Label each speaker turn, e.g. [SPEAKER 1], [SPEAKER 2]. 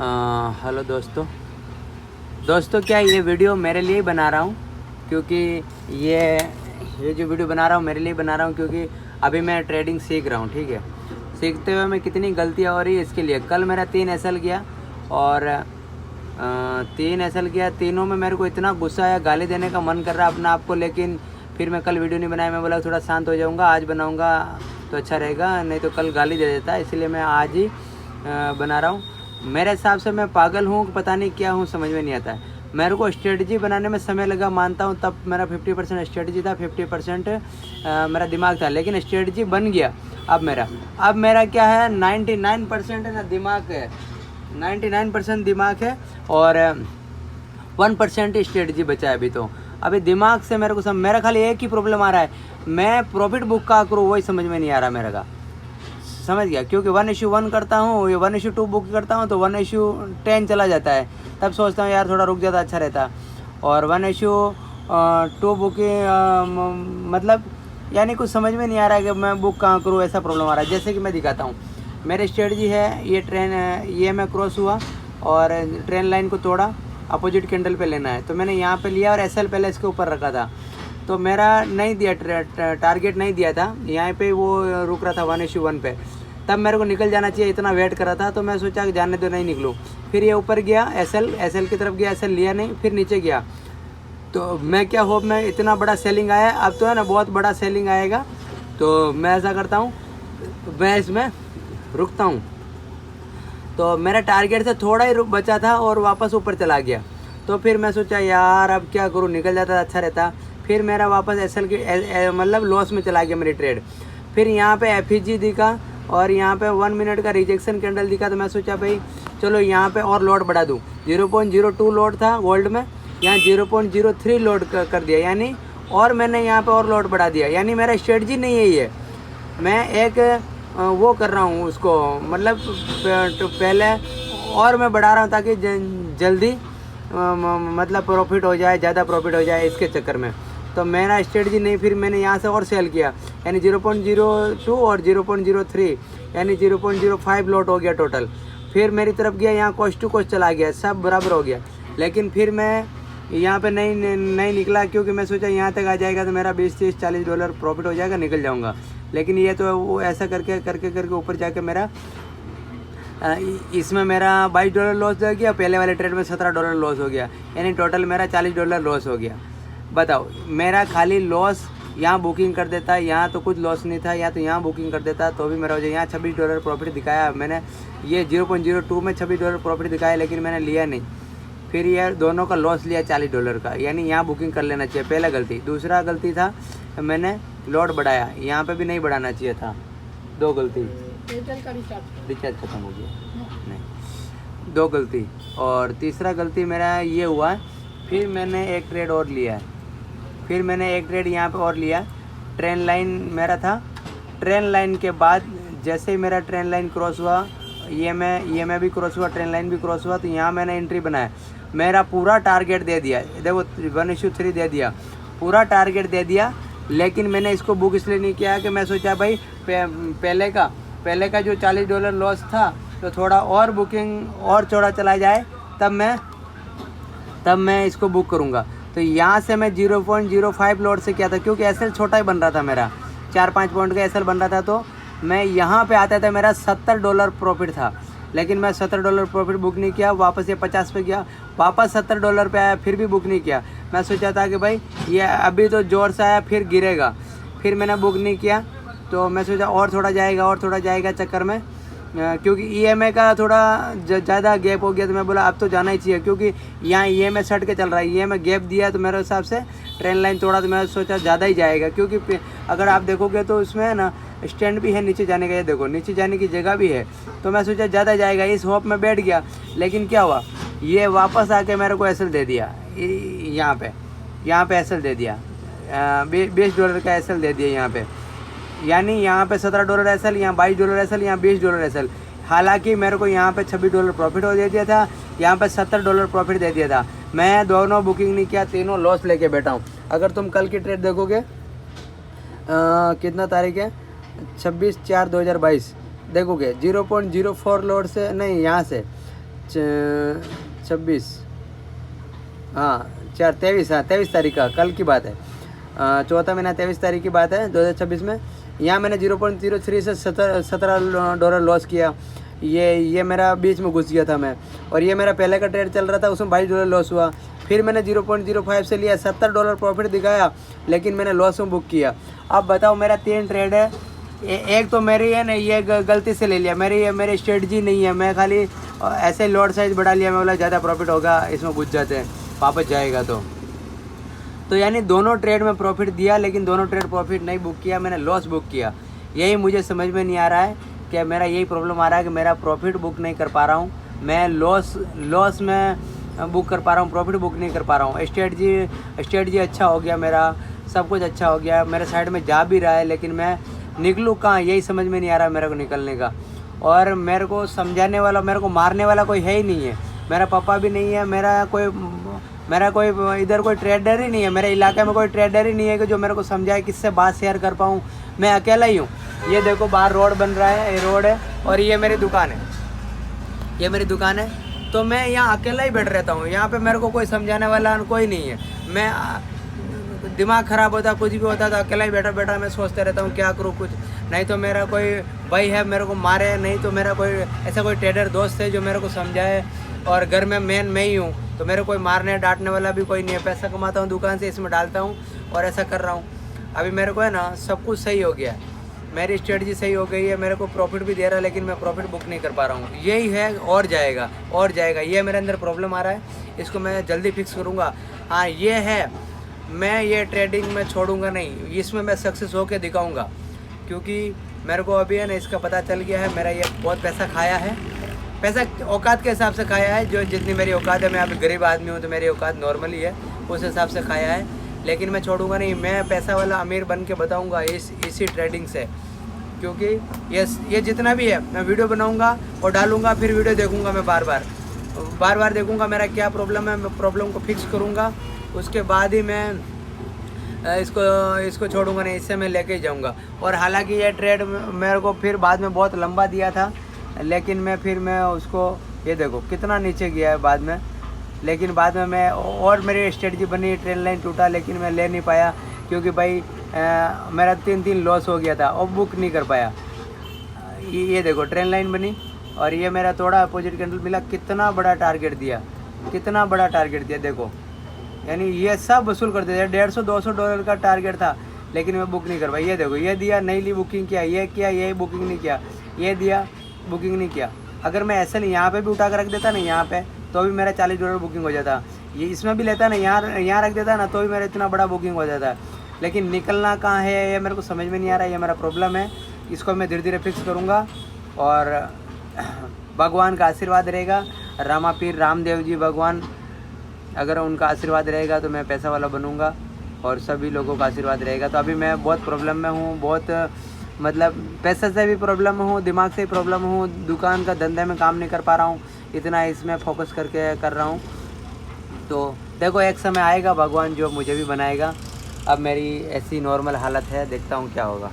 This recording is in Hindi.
[SPEAKER 1] हेलो दोस्तों क्या ये वीडियो मेरे लिए ही बना रहा हूँ, क्योंकि ये जो वीडियो बना रहा हूँ मेरे लिए बना रहा हूँ, क्योंकि अभी मैं ट्रेडिंग सीख रहा हूँ। ठीक है, सीखते हुए मैं कितनी गलतियाँ हो रही है इसके लिए। कल मेरा 3 एसएल गया और 3 एसएल गया, तीनों में मेरे को इतना गुस्सा आया, गाली देने का मन कर रहा अपना आप को, लेकिन फिर मैं कल वीडियो नहीं बनाया। मैं बोला थोड़ा शांत हो जाऊँगा, आज बनाऊँगा तो अच्छा रहेगा, नहीं तो कल गाली दे देता, इसलिए मैं आज ही बना रहा हूँ। मेरे हिसाब से मैं पागल हूँ, पता नहीं क्या हूँ, समझ में नहीं आता है। मेरे को स्ट्रेटजी बनाने में समय लगा, मानता हूँ, तब मेरा 50% स्ट्रेटजी था, 50% मेरा दिमाग था, लेकिन स्ट्रेटजी बन गया। अब मेरा क्या है, 99% है ना दिमाग है, 99% दिमाग है और 1% स्ट्रेटजी बचा है। अभी दिमाग से मेरे को मेरा खाली एक ही प्रॉब्लम आ रहा है, मैं प्रॉफिट बुक का करूँ वही समझ में नहीं आ रहा मेरे का, समझ गया। क्योंकि 1:1 करता हूँ, ये 1:2 बुक करता हूँ तो 1:10 चला जाता है, तब सोचता हूँ यार थोड़ा रुक जाता अच्छा रहता। और 1:2 बुकिंग मतलब यानी कुछ समझ में नहीं आ रहा है कि मैं बुक कहाँ करूँ, ऐसा प्रॉब्लम आ रहा है। जैसे कि मैं दिखाता हूँ, मेरी स्ट्रेटजी है, ये ट्रेन ये मैं क्रॉस हुआ और ट्रेन लाइन को तोड़ा, अपोजिट कैंडल पे लेना है, तो मैंने यहाँ पे लिया और एसएल पहले इसके ऊपर रखा था, तो मेरा नहीं दिया, टारगेट नहीं दिया था, यहाँ पे वो रुक रहा था 1:1 पे, तब मेरे को निकल जाना चाहिए, इतना वेट कर रहा था, तो मैं सोचा कि जाने दो, नहीं निकलूँ। फिर ये ऊपर गया, एसएल की तरफ गया, एसएल लिया नहीं, फिर नीचे गया, तो मैं क्या होप में इतना बड़ा सेलिंग आया, अब तो है ना बहुत बड़ा सेलिंग आएगा, तो मैं ऐसा करता हूँ, मैं इसमें रुकता हूँ। तो मेरा टारगेट से थोड़ा ही बचा था और वापस ऊपर चला गया, तो फिर मैं सोचा यार अब क्या करूँ, निकल जाता अच्छा रहता। फिर मेरा वापस एसएल की मतलब लॉस में चला गया मेरी ट्रेड। फिर यहाँ पे एफईजी दिखा और यहाँ पे 1 मिनट का रिजेक्शन कैंडल दिखा, तो मैं सोचा भाई चलो यहाँ पे और लोड बढ़ा दूँ। 0.02 लोड था गोल्ड में, यहाँ 0.03 लोड कर दिया, यानी और मैंने यहाँ पे और लोड बढ़ा दिया, यानी मेरा स्ट्रेटजी नहीं है ये, मैं एक वो कर रहा हूँ उसको, मतलब पहले और मैं बढ़ा रहा हूँ ताकि जल्दी मतलब प्रॉफिट हो जाए, ज़्यादा प्रॉफिट हो जाए इसके चक्कर में। तो मेरा स्ट्रेटजी नहीं, फिर मैंने यहाँ से और सेल किया, यानी 0.02 और 0.03 यानी 0.05 लॉट हो गया टोटल। फिर मेरी तरफ गया, यहाँ कॉस्ट टू कॉस्ट चला गया, सब बराबर हो गया, लेकिन फिर मैं यहाँ पे नहीं निकला, क्योंकि मैं सोचा यहाँ तक आ जाएगा तो मेरा 20, 30, $40 प्रॉफिट हो जाएगा, निकल जाऊँगा। लेकिन ये तो वो ऐसा करके ऊपर जाके मेरा इसमें मेरा $22 लॉस हो गया, पहले वाले ट्रेड में $17 लॉस हो गया, यानी टोटल मेरा $40 लॉस हो गया। बताओ, मेरा खाली लॉस यहाँ बुकिंग कर देता, यहाँ तो कुछ लॉस नहीं था, या तो यहाँ बुकिंग कर देता तो भी मेरा हो जाए। यहाँ $26 प्रॉफिट दिखाया मैंने, ये 0.02 में $26 प्रॉफिट दिखाया, लेकिन मैंने लिया नहीं। फिर ये दोनों का लॉस लिया $40 का, यानी यहाँ बुकिंग कर लेना चाहिए, पहला गलती। दूसरा गलती था मैंने लॉट बढ़ाया, यहाँ पे भी नहीं बढ़ाना चाहिए था, 2 गलती। रिचार्ज खत्म हो गया, नहीं, 2 गलती। और तीसरा गलती मेरा ये हुआ, फिर मैंने एक ट्रेड और लिया है, फिर मैंने एक ट्रेड यहाँ पे और लिया। ट्रेन लाइन मेरा था, ट्रेन लाइन के बाद जैसे ही मेरा ट्रेन लाइन क्रॉस हुआ, ये मैं भी क्रॉस हुआ, ट्रेन लाइन भी क्रॉस हुआ, तो यहाँ मैंने एंट्री बनाया, मेरा पूरा टारगेट दे दिया, देखो 1:3 दे दिया, पूरा टारगेट दे दिया। लेकिन मैंने इसको बुक इसलिए नहीं किया कि मैं सोचा भाई पहले का जो $40 लॉस था, तो थोड़ा और बुकिंग और चौड़ा चला जाए, तब मैं इसको बुक करूँगा। तो यहाँ से मैं 0.05 लॉट से किया था, क्योंकि एसएल छोटा ही बन रहा था मेरा, 4-5 पॉइंट का एसएल बन रहा था, तो मैं यहाँ पे आता था मेरा $70 प्रॉफिट था, लेकिन मैं $70 प्रॉफिट बुक नहीं किया, वापस ये 50 पे गया, वापस $70 पे आया, फिर भी बुक नहीं किया। मैं सोचा था कि भाई ये अभी तो ज़ोर से आया, फिर गिरेगा, फिर मैंने बुक नहीं किया। तो मैं सोचा और थोड़ा जाएगा चक्कर में, क्योंकि ईएमआई का थोड़ा ज़्यादा गैप हो गया, तो मैं बोला अब तो जाना ही चाहिए, क्योंकि यहाँ ईएमआई सट के चल रहा है, ईएमआई गैप दिया तो मेरे हिसाब से ट्रेन लाइन तोड़ा, तो मैं सोचा ज़्यादा ही जाएगा, क्योंकि अगर आप देखोगे तो उसमें है ना स्टैंड भी है नीचे जाने का, ये देखो नीचे जाने की जगह भी है, तो मैं सोचा ज़्यादा जाएगा, इस होप में बैठ गया। लेकिन क्या हुआ, ये वापस आके मेरे को एसएल दे दिया, यहाँ पे एसएल दे दिया, $20 का एसएल दे दिया यहाँ पे, यानी यहाँ पे $17 एसएल, यहाँ $22 एसएल, यहाँ $20 एसएल। हालांकि मेरे को यहाँ पे $26 प्रॉफिट हो दे दिया था, यहाँ पे $70 प्रॉफिट दे दिया था। मैं दोनों बुकिंग नहीं किया, तीनों लॉस लेके बैठा हूँ। अगर तुम कल की ट्रेड देखोगे, कितना तारीख है, 26/4/2022, देखोगे 0.04 लोड से नहीं, यहाँ से 26 हाँ 23 तारीख का, कल की बात है। चौथा महीना 23 तारीख की बात है 2026 में। यहाँ मैंने 0.03 से $17 लॉस किया। ये मेरा बीच में घुस गया था मैं, और ये मेरा पहले का ट्रेड चल रहा था, उसमें $22 लॉस हुआ। फिर मैंने 0.05 से लिया, $70 प्रॉफिट दिखाया, लेकिन मैंने लॉस में बुक किया। अब बताओ, मेरा 3 ट्रेड है। एक तो मेरी है ना, ये गलती से ले लिया, मेरी स्ट्रेटजी नहीं है, मैं खाली ऐसे लॉट साइज बढ़ा लिया, मैं बोला ज़्यादा प्रॉफिट होगा, इसमें घुस जाते हैं, वापस जाएगा। तो यानी दोनों ट्रेड में प्रॉफिट दिया, लेकिन दोनों ट्रेड प्रॉफिट नहीं बुक किया, मैंने लॉस बुक किया। यही मुझे समझ में नहीं आ रहा है कि मेरा यही प्रॉब्लम आ रहा है कि मेरा प्रॉफिट बुक नहीं कर पा रहा हूँ, मैं लॉस में बुक कर पा रहा हूँ, प्रॉफिट बुक नहीं कर पा रहा हूँ। स्ट्रेटजी अच्छा हो गया, मेरा सब कुछ अच्छा हो गया, मेरे साइड में जा भी रहा है, लेकिन मैं निकलूँ कहाँ, यही समझ में नहीं आ रहा मेरे को निकलने का। और मेरे को समझाने वाला, मेरे को मारने वाला कोई है ही नहीं है, मेरा पापा भी नहीं है, मेरा कोई इधर कोई ट्रेडर ही नहीं है, मेरे इलाके में कोई ट्रेडर ही नहीं है कि जो मेरे को समझाए, किससे बात शेयर कर पाऊँ। मैं अकेला ही हूँ। ये देखो बाहर रोड बन रहा है, ये रोड है, और ये मेरी दुकान है, तो मैं यहाँ अकेला ही बैठ रहता हूँ। यहाँ पे मेरे को कोई समझाने वाला कोई नहीं है। मैं दिमाग ख़राब होता, कुछ भी होता, तो अकेला ही बैठा मैं सोचते रहता हूँ क्या करूँ, कुछ नहीं तो मेरा कोई भाई है मेरे को मारे, नहीं तो मेरा कोई ऐसा कोई ट्रेडर दोस्त है जो मेरे को समझाए। और घर में मेन मैं ही हूँ, तो मेरे कोई मारने डांटने वाला भी कोई नहीं है। पैसा कमाता हूँ दुकान से, इसमें डालता हूँ और ऐसा कर रहा हूँ। अभी मेरे को है ना, सब कुछ सही हो गया, मेरी स्ट्रेटजी सही हो गई है, मेरे को प्रॉफिट भी दे रहा है, लेकिन मैं प्रॉफिट बुक नहीं कर पा रहा हूँ। यही है, और जाएगा। ये मेरे अंदर प्रॉब्लम आ रहा है, इसको मैं जल्दी फिक्स करूँगा। हाँ ये है, मैं ये ट्रेडिंग में छोड़ूंगा नहीं, इसमें मैं सक्सेस होकर दिखाऊंगा, क्योंकि मेरे को अभी है ना इसका पता चल गया है। मेरा ये बहुत पैसा खाया है, पैसा औकात के हिसाब से खाया है, जो जितनी मेरी औकात है। मैं अभी गरीब आदमी हूँ, तो मेरी औकात नॉर्मली है, उस हिसाब से खाया है, लेकिन मैं छोड़ूंगा नहीं। मैं पैसा वाला अमीर बन के बताऊँगा इसी ट्रेडिंग से, क्योंकि ये जितना भी है मैं वीडियो बनाऊँगा और डालूँगा, फिर वीडियो देखूँगा मैं बार बार देखूँगा मेरा क्या प्रॉब्लम है, मैं प्रॉब्लम को फिक्स करूँगा, उसके बाद ही मैं इसको छोड़ूंगा नहीं, इससे मैं लेके ही जाऊंगा। और हालांकि ये ट्रेड मेरे को फिर बाद में बहुत लंबा दिया था, लेकिन मैं उसको, ये देखो कितना नीचे गया है बाद में, लेकिन बाद में मैं और मेरी स्ट्रेटजी बनी, ट्रेन लाइन टूटा, लेकिन मैं ले नहीं पाया, क्योंकि भाई मेरा 3 लॉस हो गया था और बुक नहीं कर पाया। ये देखो ट्रेन लाइन बनी, और ये मेरा थोड़ा अपोजिट कैंडल मिला, कितना बड़ा टारगेट दिया देखो, यानी ये सब वसूल कर दिया। $150-200 का टारगेट था, लेकिन मैं बुक नहीं कर पाया। ये देखो, ये दिया, नहीं ली, बुकिंग किया, ये किया, ये बुकिंग नहीं किया, ये दिया, बुकिंग नहीं किया। अगर मैं ऐसे नहीं, यहाँ पे भी उठा कर रख देता ना, यहाँ पे, तो भी मेरा $40 बुकिंग हो जाता। ये इसमें भी लेता ना, यहाँ रख देता ना, तो भी मेरा इतना बड़ा बुकिंग हो जाता। लेकिन निकलना कहाँ है, ये मेरे को समझ में नहीं आ रहा है, ये मेरा प्रॉब्लम है। इसको मैं धीरे धीरे फिक्स करूँगा, और भगवान का आशीर्वाद रहेगा, रामा पीर रामदेव जी भगवान, अगर उनका आशीर्वाद रहेगा तो मैं पैसा वाला बनूंगा, और सभी लोगों का आशीर्वाद रहेगा। तो अभी मैं बहुत प्रॉब्लम में हूँ, बहुत मतलब पैसे से भी प्रॉब्लम में हूँ, दिमाग से भी प्रॉब्लम हूँ, दुकान का धंधे में काम नहीं कर पा रहा हूँ, इतना इसमें फोकस करके कर रहा हूँ। तो देखो एक समय आएगा भगवान जो मुझे भी बनाएगा। अब मेरी ऐसी नॉर्मल हालत है, देखता हूँ क्या होगा।